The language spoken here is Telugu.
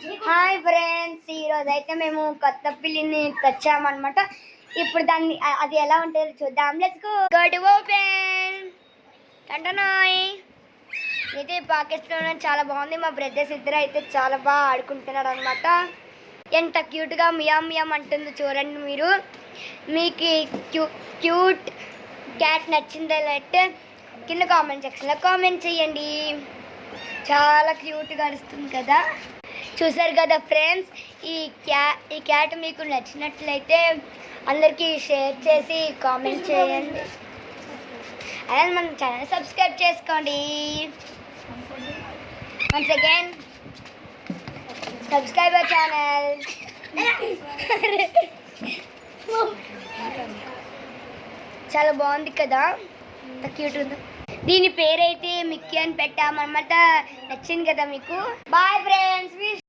హాయ్ ఫ్రెండ్స్, ఈరోజు అయితే మేము కొత్త పిల్లిని తెచ్చామన్నమాట. ఇప్పుడు దాన్ని అది ఎలా ఉంటుందో చూద్దాం. Let's go to open. కంటనాయ్ అయితే పాకెట్స్లో చాలా బాగుంది. మా బ్రదర్స్ ఇద్దరు అయితే చాలా బాగా ఆడుకుంటున్నారు అనమాట. ఎంత క్యూట్గా మియామ్ మియామ్ అంటుందో చూడండి మీరు. మీకు క్యూట్ క్యాట్ నచ్చిందో అయితే కింద కామెంట్ సెక్షన్లో కామెంట్ చేయండి. చాలా క్యూట్గా అరుస్తుంది కదా. చూసారు కదా ఫ్రెండ్స్, ఈ క్యాట్ మీకు నచ్చినట్లయితే అందరికీ షేర్ చేసి కామెంట్ చేయండి. అలాగే మన ఛానల్ సబ్స్క్రైబ్ చేసుకోండి. Once again subscribe our channel. చాలా బాగుంది కదా, ఎంత క్యూట్ ఉందో. దీని పేరైతే మిక్కీ అని పెట్టామన్నమాట. నచ్చింది కదా మీకు. Bye friends.